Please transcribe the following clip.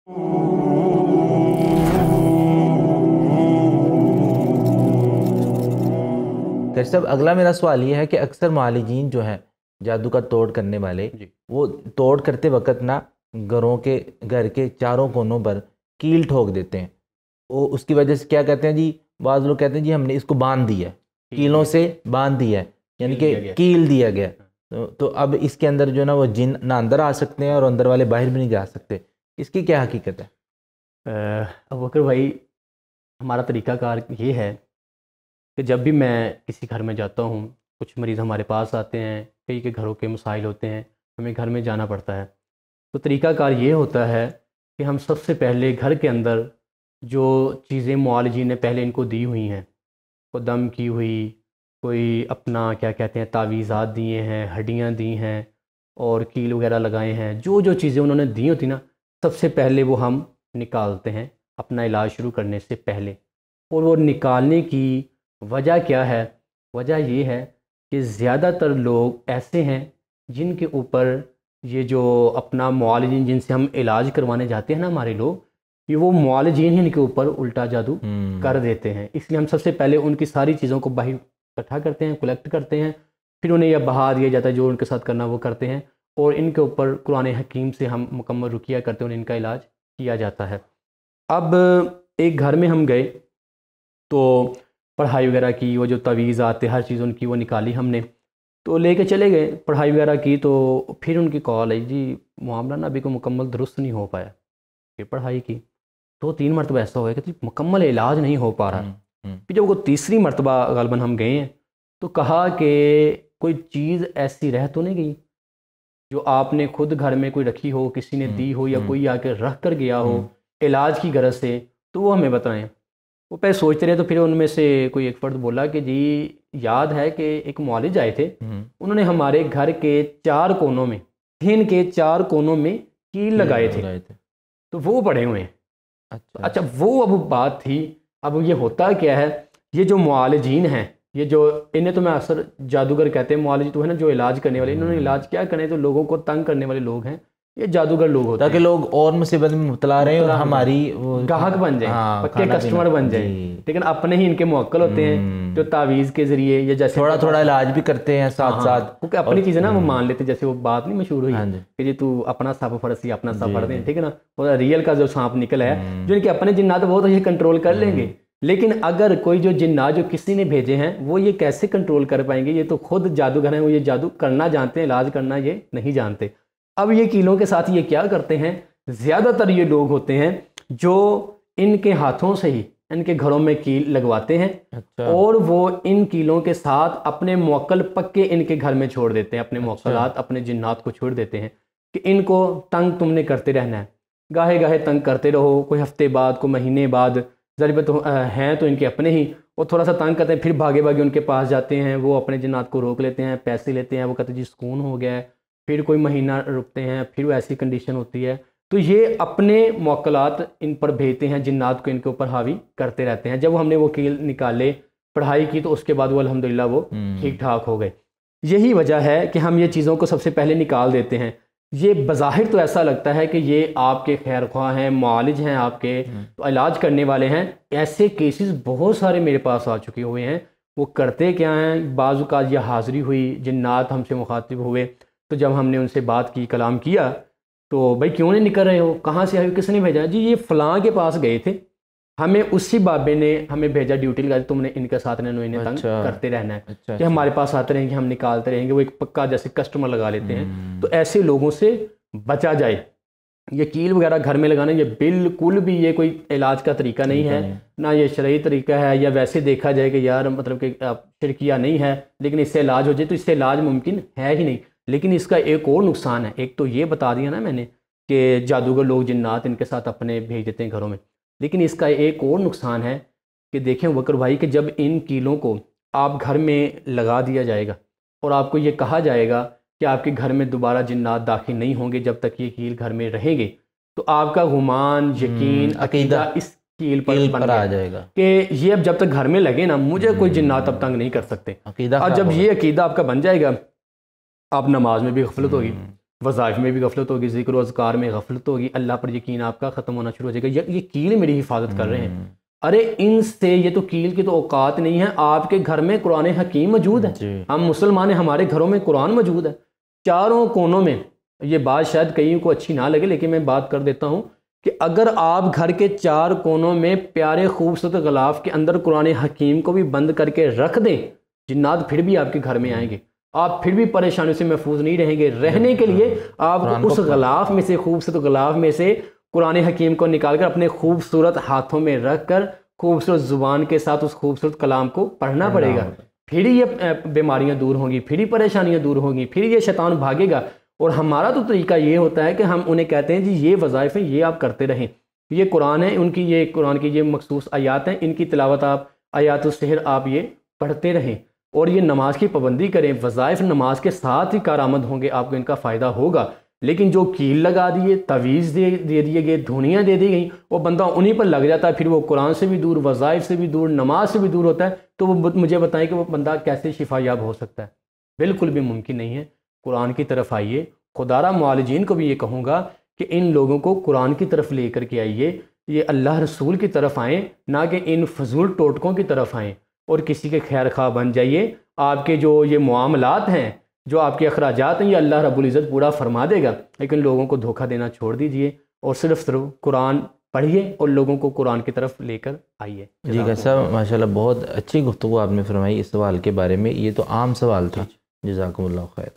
खैर साहब, अगला मेरा सवाल ये है कि अक्सर मुआलिजीन जो हैं, जादू का तोड़ करने वाले, वो तोड़ करते वक्त ना घर के चारों कोनों पर कील ठोक देते हैं। वो उसकी वजह से क्या कहते हैं जी, बाज़ लोग कहते हैं जी हमने इसको बांध दिया है, कीलों से बांध दिया है, यानी कि कील दिया गया। तो अब इसके अंदर जो है ना वो जिन ना अंदर आ सकते हैं और अंदर वाले बाहर भी नहीं जा सकते। इसकी क्या हकीकत है? अब वकर भाई, हमारा तरीक़ाकार ये है कि जब भी मैं किसी घर में जाता हूँ, कुछ मरीज़ हमारे पास आते हैं, कई के घरों के मसाइल होते हैं, हमें घर में जाना पड़ता है। तो तरीक़ाकार ये होता है कि हम सबसे पहले घर के अंदर जो चीज़ें मुआलिजीन ने पहले इनको दी हुई हैं, को दम की हुई, कोई अपना क्या कहते हैं तावीज़ात दिए हैं, हड्डियाँ दी हैं और कील वगैरह लगाए हैं, जो जो चीज़ें उन्होंने दी होती ना, सबसे पहले वो हम निकालते हैं अपना इलाज शुरू करने से पहले। और वो निकालने की वजह क्या है? वजह ये है कि ज़्यादातर लोग ऐसे हैं जिनके ऊपर ये जो अपना मुआलिजीन जिनसे हम इलाज करवाने जाते हैं ना हमारे लोग, ये वो मुआलिजीन ही इनके ऊपर उल्टा जादू कर देते हैं। इसलिए हम सबसे पहले उनकी सारी चीज़ों को बाहर इकट्ठा करते हैं, कलेक्ट करते हैं, फिर उन्हें यह बहा दिया जाता है, जो उनके साथ करना वो करते हैं और इनके ऊपर कुरान हकीम से हम मुकम्मल रुकिया करते हैं और इनका इलाज किया जाता है। अब एक घर में हम गए तो पढ़ाई वगैरह की, वो जो तवीज़ आते हर चीज़ उनकी वो निकाली हमने, तो लेके चले गए, पढ़ाई वगैरह की। तो फिर उनकी कॉल आई, जी मामला ना अभी को मुकम्मल दुरुस्त नहीं हो पाया। फिर पढ़ाई की, 2-3 मरतबा ऐसा हुआ कि मुकम्मल इलाज नहीं हो पा रहा। फिर जब वो तीसरी मरतबा ग़ालिबन हम गए हैं तो कहा कि कोई चीज़ ऐसी रह तो नहीं गई जो आपने खुद घर में कोई रखी हो, किसी ने दी हो या कोई आके रख कर गया हो इलाज की गरज से, तो वो हमें बताएं। वो पहले सोचते रहे, तो फिर उनमें से कोई एक फ़र्द बोला कि जी याद है कि एक मौलिज आए थे, उन्होंने हमारे घर के 4 कोनों में, थिन के 4 कोनों में कील लगाए थे, तो वो पड़े हुए हैं। अच्छा, वो अब बात थी। अब ये होता क्या है, ये जो मुआलिजीन हैं, ये जो इन्हें तो मैं अक्सर जादूगर कहते हैं, मुआलिज तो है ना जो इलाज करने वाले, इन्होंने इलाज क्या करने, तो लोगों को तंग करने वाले लोग हैं, ये जादूगर लोग होते हैं, ताकि लोग और मुसीबत में मुब्तला रहे और हमारी गाहक बन जाए, पक्के कस्टमर बन जाए। लेकिन अपने ही इनके मुवक्किल होते हैं जो तावीज़ के जरिए या जैसे थोड़ा थोड़ा इलाज भी करते हैं साथ साथ, क्योंकि अपनी चीज़ें ना वो मान लेते। जैसे वो बात नहीं मशहूर हुई कि जी तू अपना सांप फरसी अपना सांप फड़ दे, ठीक है ना, वो रियल का जो सांप निकला है, जो इनके अपने जिन्नात वो तो ये कंट्रोल कर लेंगे। लेकिन अगर कोई जो जिन्नात जो किसी ने भेजे हैं वो ये कैसे कंट्रोल कर पाएंगे? ये तो खुद जादूगर हैं, वो ये जादू करना जानते हैं, इलाज करना ये नहीं जानते। अब ये कीलों के साथ ये क्या करते हैं, ज़्यादातर ये लोग होते हैं जो इनके हाथों से ही इनके घरों में कील लगवाते हैं। अच्छा। और वो इन कीलों के साथ अपने मुवक्किल पक्के इनके घर में छोड़ देते हैं, अपने मुवक्किलात अपने जिन्नात को छोड़ देते हैं कि इनको तंग तुमने करते रहना है, गाहे गाहे तंग करते रहो, कोई हफ्ते बाद कोई महीने बाद, ज़रूरत तो हैं तो इनके अपने ही, वो थोड़ा सा तंग करते हैं, फिर भागे भागे उनके पास जाते हैं, वो अपने जिन्नात को रोक लेते हैं, पैसे लेते हैं, वो कहते हैं जी सुकून हो गया है, फिर कोई महीना रुकते हैं, फिर वो ऐसी कंडीशन होती है। तो ये अपने मुवक्किलात इन पर भेजते हैं, जिन्नात को इनके ऊपर हावी करते रहते हैं। जब हमने वो कील निकाले, पढ़ाई की, तो उसके बाद वो अल्हम्दुलिल्लाह वो ठीक ठाक हो गए। यही वजह है कि हम ये चीज़ों को सबसे पहले निकाल देते हैं। ये बज़ाहिर तो ऐसा लगता है कि ये आपके खैर ख्वाह हैं, मुआलिज हैं, आपके तो इलाज करने वाले हैं। ऐसे केसेस बहुत सारे मेरे पास आ चुके हुए हैं। वो करते क्या हैं, बाज़ औक़ात यह हाज़िरी हुई, जिन्नात हमसे मुखातिब हुए, तो जब हमने उनसे बात की, कलाम किया, तो भाई क्यों नहीं निकल रहे हो, कहाँ से आए हो, किसने भेजा? जी ये फ़लाँ के पास गए थे, हमें उसी बाबे ने हमें भेजा, ड्यूटी लगा दी, तुमने इनके साथ इन्हें तंग करते रहना है। कि हमारे पास आते रहेंगे, हम निकालते रहेंगे, वो एक पक्का जैसे कस्टमर लगा लेते हैं। तो ऐसे लोगों से बचा जाए। ये कील वगैरह घर में लगाना ये बिल्कुल भी ये कोई इलाज का तरीका नहीं है, ना ये शरई तरीका है, या वैसे देखा जाए कि यार मतलब कि शिरकिया नहीं है लेकिन इससे इलाज हो जाए, तो इससे इलाज मुमकिन है ही नहीं। लेकिन इसका एक और नुकसान है। एक तो ये बता दिया ना मैंने कि जादूगर लोग जिन्नात इनके साथ अपने भेज देते हैं घरों में, लेकिन इसका एक और नुकसान है कि देखें वकर भाई कि जब इन कीलों को आप घर में लगा दिया जाएगा और आपको ये कहा जाएगा कि आपके घर में दोबारा जिन्नात दाखिल नहीं होंगे जब तक ये कील घर में रहेंगे, तो आपका गुमान, यकीन, अकीदा इस कील पर आ जाएगा कि ये अब जब तक घर में लगे ना, मुझे कोई जिन्नात अब तंग नहीं कर सकते। और जब ये अकीदा आपका बन जाएगा, आप नमाज में भी गफलत होगी, वज़ाइफ में भी गफलत होगी, ज़िक्र और अज़कार में गफलत होगी, अल्लाह पर यकीन आपका ख़त्म होना शुरू हो जाएगा। ये कील मेरी हिफाजत कर रहे हैं, अरे इनसे, ये तो कील की तो औकात नहीं है। आपके घर में कुरान हकीम मौजूद है, हम मुसलमान हैं, हमारे घरों में कुरान मौजूद है चारों कोनों में। ये बात शायद कईयों को अच्छी ना लगे, लेकिन मैं बात कर देता हूँ कि अगर आप घर के चार कोनों में प्यारे खूबसूरत ग़िलाफ़ के अंदर कुरान हकीम को भी बंद करके रख दें, जिन्नात फिर भी आपके घर में आएंगे, आप फिर भी परेशानियों से महफूज नहीं रहेंगे। रहने के लिए आप उस ग़िलाफ़ में से, खूबसूरत ग़िलाफ़ में से कुरान हकीम को निकाल कर अपने खूबसूरत हाथों में रख कर खूबसूरत ज़ुबान के साथ उस खूबसूरत कलाम को पढ़ना पड़ेगा। फिर ये बीमारियां दूर होंगी, फिर ही परेशानियां दूर होंगी, फिर ये शैतान भागेगा। और हमारा तो तरीका ये होता है कि हम उन्हें कहते हैं जी ये वज़ाइफ हैं, ये आप करते रहें, ये कुरान है, उनकी ये कुरान की ये मखसूस आयात हैं, इनकी तिलावत आप आयातुस सिहर आप ये पढ़ते रहें और ये नमाज की पाबंदी करें। वज़ाइफ नमाज के साथ ही कारआमद होंगे, आपको इनका फ़ायदा होगा। लेकिन जो कील लगा दिए, तवीज़ दे दिए गए, धुनियाँ दे दी गई, वो बंदा उन्हीं पर लग जाता है, फिर वो कुरान से भी दूर, वज़ाइफ से भी दूर, नमाज से भी दूर होता है। तो वो मुझे बताएं कि वो बंदा कैसे शिफायाब हो सकता है? बिल्कुल भी मुमकिन नहीं है। कुरान की तरफ आइए। खुदारा मुआलिजीन को भी ये कहूँगा कि इन लोगों को कुरान की तरफ लेकर के आइए, ये अल्लाह रसूल की तरफ आएँ, ना कि इन फजूल टोटकों की तरफ आएँ और किसी के खैर खा बन जाइए। आपके जो ये मामलात हैं, जो आपके अखराजात हैं, ये अल्लाह रब्बुल इज़्ज़त पूरा फरमा देगा। लेकिन लोगों को धोखा देना छोड़ दीजिए और सिर्फ कुरान पढ़िए और लोगों को कुरान की तरफ लेकर आइए। जी कैसा माशाल्लाह, बहुत अच्छी गुफ्तगू आपने फरमाई इस सवाल के बारे में। ये तो आम सवाल था। जज़ाकुमुल्लाह खैर।